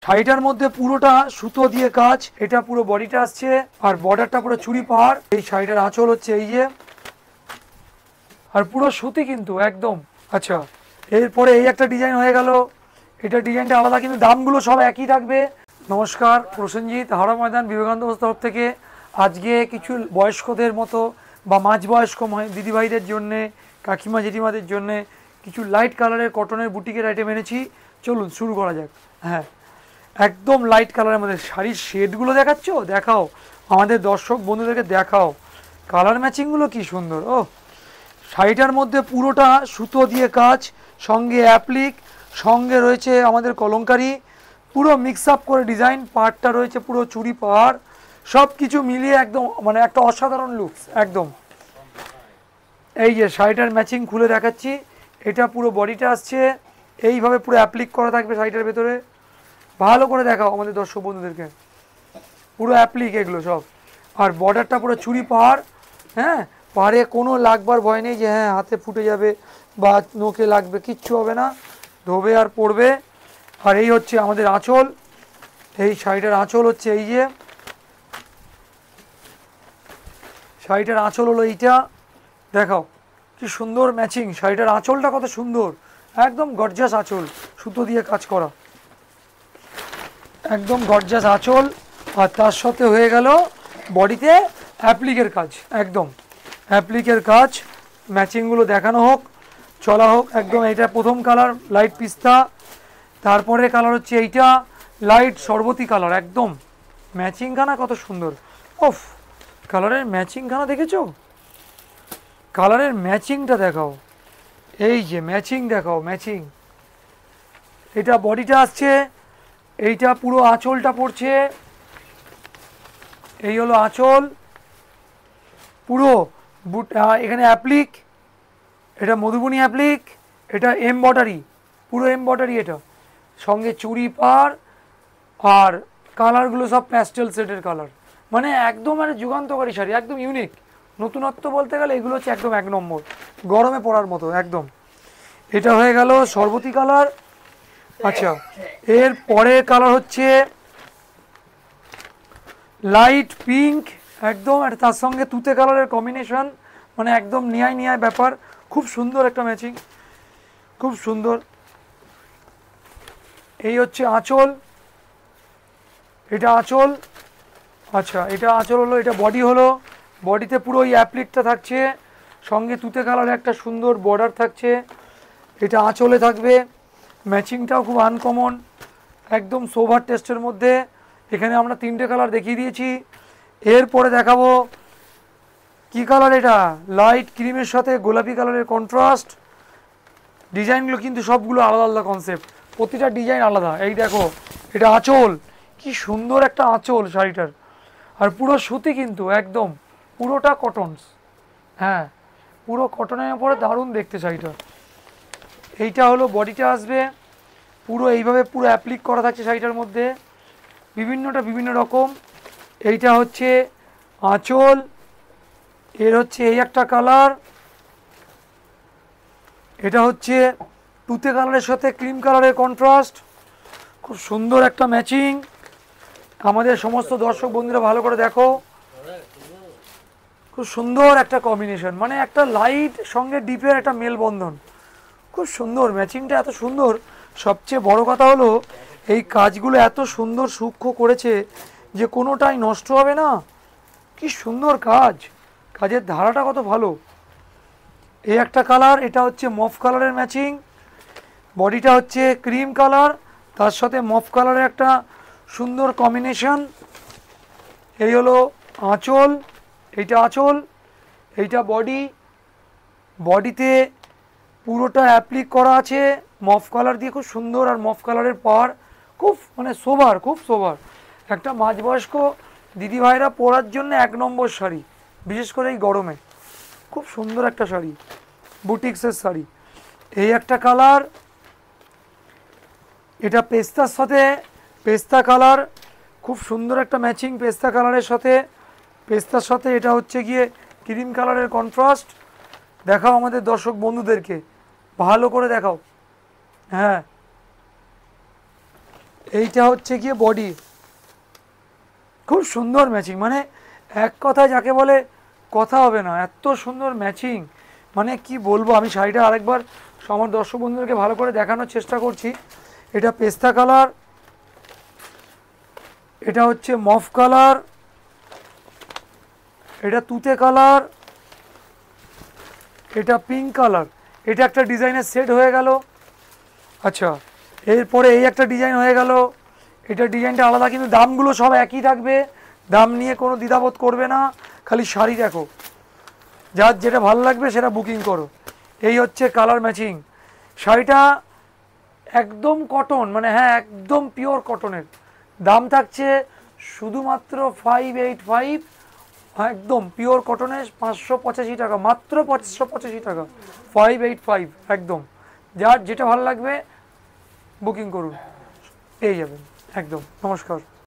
শাড়িটার মধ্যে পুরোটা সুতো দিয়ে কাজ, এটা পুরো বডিটা আসছে আর বর্ডারটা পুরো চুড়ি পাহাড়। এই শাড়িটার আঁচল হচ্ছে এই যে, আর পুরো সুতি কিন্তু একদম। আচ্ছা, এরপরে এই একটা ডিজাইন হয়ে গেল, এটা ডিজাইনটা আলাদা কিন্তু দামগুলো সব একই থাকবে। নমস্কার, প্রসেনজিৎ, হাওড়া ময়দান বিবেকানন্দ তরফ থেকে আজকে কিছু বয়স্কদের মতো বা মাঝবয়স্ক দিদিভাইদের জন্যে, কাকিমা জেঠিমাদের জন্যে কিছু লাইট কালারের কটনের বুটিকের আইটেম এনেছি। চলুন শুরু করা যাক। হ্যাঁ, একদম লাইট কালারের মধ্যে শাড়ির শেডগুলো দেখাচ্ছ, দেখাও আমাদের দর্শক বন্ধুদেরকে, দেখাও কালার ম্যাচিংগুলো কি সুন্দর। ও, শাড়িটার মধ্যে পুরোটা সুতো দিয়ে কাজ, সঙ্গে অ্যাপ্লিক, সঙ্গে রয়েছে আমাদের কলমকারি, পুরো মিক্স আপ করে ডিজাইন, পাড়টা রয়েছে পুরো চুড়ি পাড়, সব কিছু মিলিয়ে একদম মানে একটা অসাধারণ লুকস একদম। এই যে শাড়িটার ম্যাচিং খুলে দেখাচ্ছি, এটা পুরো বডিটা আসছে এইভাবে, পুরো অ্যাপ্লিক করা থাকবে শাড়িটার ভেতরে। ভালো করে দেখাও আমাদের দর্শক বন্ধুদেরকে, পুরো অ্যাপ্লিক এগুলো সব। আর বর্ডারটা পুরো চুড়ি পাহাড়। হ্যাঁ, পাহাড়ে কোনো লাগবার ভয় নেই যে হ্যাঁ হাতে ফুটে যাবে বা নোকে লাগবে, কিচ্ছু হবে না, ধোবে আর পড়বে। আর এই হচ্ছে আমাদের আঁচল, এই শাড়িটার আঁচল হচ্ছে এই যে, শাড়িটার আঁচল হলো এইটা, দেখাও কি সুন্দর ম্যাচিং। শাড়িটার আঁচলটা কত সুন্দর, একদম গর্জাস আঁচল, সুতো দিয়ে কাজ করা, একদম গর্জাস আঁচল। আর তার সাথে হয়ে গেল বডিতে অ্যাপ্লিকের কাজ, একদম অ্যাপ্লিকের কাজ। ম্যাচিংগুলো দেখানো হোক, চলা হোক একদম। এটা প্রথম কালার লাইট পিস্তা, তারপরে কালার হচ্ছে এইটা লাইট শরবতী কালার, একদম ম্যাচিংখানা কত সুন্দর। ওফ, কালারের ম্যাচিংখানা দেখেছো, কালারের ম্যাচিংটা দেখাও, এই যে ম্যাচিং দেখাও, ম্যাচিং। এটা বডিটা আসছে, এইটা পুরো আঁচলটা পড়ছে, এই হলো আঁচল পুরো। এখানে অ্যাপ্লিক, এটা মধুবনী অ্যাপ্লিক, এটা এমবডারি, পুরো এমবডারি, এটা সঙ্গে চুড়ি পাড়। আর কালারগুলো সব প্যাস্টেল সেটের কালার, মানে একদম মানে যুগান্তকারী শাড়ি, একদম ইউনিক। নতুনত্ব বলতে গেলে এগুলো হচ্ছে একদম এক নম্বর, গরমে পড়ার মতো একদম। এটা হয়ে গেল শরবতী কালার। আচ্ছা, এর পরের কালার হচ্ছে লাইট পিঙ্ক একদম, আর তার সঙ্গে তুতে কালারের কম্বিনেশন, মানে একদম নিয়ায় নিয়ায় ব্যাপার, খুব সুন্দর একটা ম্যাচিং, খুব সুন্দর। এই হচ্ছে আঁচল, এটা আঁচল। আচ্ছা, এটা আঁচল হলো, এটা বডি হলো, বডিতে পুরো ওই অ্যাপ্লিকটা থাকছে, সঙ্গে তুতে কালারের একটা সুন্দর বর্ডার থাকছে, এটা আঁচলে থাকবে। ম্যাচিংটাও খুব আনকমন, একদম সোভার টেস্টের মধ্যে। এখানে আমরা তিনটে কালার দেখিয়ে দিয়েছি, এরপরে দেখাবো কি কালার, এটা লাইট ক্রিমের সাথে গোলাপি কালারের কন্ট্রাস্ট। ডিজাইনগুলো কিন্তু সবগুলো আলাদা আলাদা কনসেপ্ট, প্রতিটা ডিজাইন আলাদা। এই দেখো, এটা আঁচল, কি সুন্দর একটা আঁচল শাড়িটার, আর পুরো সুতি কিন্তু একদম, পুরোটা কটনস। হ্যাঁ, পুরো কটনের উপরে দারুণ দেখতে শাড়িটা। এইটা হলো বডিটা আসবে, পুরো এইভাবে পুরো অ্যাপ্লিক করা থাকছে শাড়িটার মধ্যে, বিভিন্নটা বিভিন্ন রকম। এইটা হচ্ছে আঁচল, এর হচ্ছে এই একটা কালার, এটা হচ্ছে তুতে কালারের সাথে ক্রিম কালারের কন্ট্রাস্ট, খুব সুন্দর একটা ম্যাচিং। আমাদের সমস্ত দর্শক বন্ধুরা ভালো করে দেখো, খুব সুন্দর একটা কম্বিনেশন, মানে একটা লাইট সঙ্গে ডিপের একটা মেলবন্ধন, খুব সুন্দর ম্যাচিংটা, এত সুন্দর। সবচেয়ে বড় কথা হলো এই কাজগুলো এত সুন্দর সূক্ষ্ম করেছে যে কোনোটাই নষ্ট হবে না, কি সুন্দর কাজ, কাজের ধারাটা কত ভালো। এই একটা কালার, এটা হচ্ছে মফ কালারের ম্যাচিং, বডিটা হচ্ছে ক্রিম কালার, তার সাথে মফ কালারের একটা সুন্দর কম্বিনেশন। এই হলো আঁচল, এইটা আঁচল, এইটা বডি, বডিতে পুরোটা অ্যাপ্লিক করা আছে মফ কালার দিয়ে, খুব সুন্দর। আর মফ কালারের পাড় খুব মানে সোবার, খুব সোবার, একটা মাঝবয়স্ক দিদিভাইরা পরার জন্য এক নম্বর শাড়ি, বিশেষ করে এই গরমে খুব সুন্দর একটা শাড়ি, বুটিক্সের শাড়ি। এই একটা কালার, এটা পেস্তার সাথে, পেস্তা কালার, খুব সুন্দর একটা ম্যাচিং পেস্তা কালারের সাথে, পেস্তার সাথে এটা হচ্ছে গিয়ে ক্রিম কালারের কন্ট্রাস্ট। দেখাও আমাদের দর্শক বন্ধুদেরকে, ভালো করে দেখাও। হ্যাঁ, এইটা হচ্ছে গিয়ে বডি, খুব সুন্দর ম্যাচিং, মানে এক কথায় যাকে বলে কথা হবে না, এত সুন্দর ম্যাচিং, মানে কি বলবো। আমি শাড়িটা আরেকবার আমার দর্শক বন্ধুদেরকে ভালো করে দেখানোর চেষ্টা করছি। এটা পেস্তা কালার, এটা হচ্ছে মফ কালার, এটা তুতে কালার, এটা পিঙ্ক কালার। এটা একটা ডিজাইনের সেট হয়ে গেল। আচ্ছা, এরপরে এই একটা ডিজাইন হয়ে গেল, এটা ডিজাইনটা আলাদা, কিন্তু দামগুলো সব একই থাকবে, দাম নিয়ে কোনো দ্বিধাবোধ করবে না, খালি শাড়ি দেখো, যার যেটা ভালো লাগবে সেটা বুকিং করো। এই হচ্ছে কালার ম্যাচিং শাড়িটা, একদম কটন, মানে হ্যাঁ একদম পিওর কটনের। দাম থাকছে শুধুমাত্র 585, একদম পিওর কটনের 585 টাকা, মাত্র 585 টাকা, 585 একদম। যার যেটা ভালো লাগবে বুকিং করুন, পেয়ে যাবেন একদম। নমস্কার।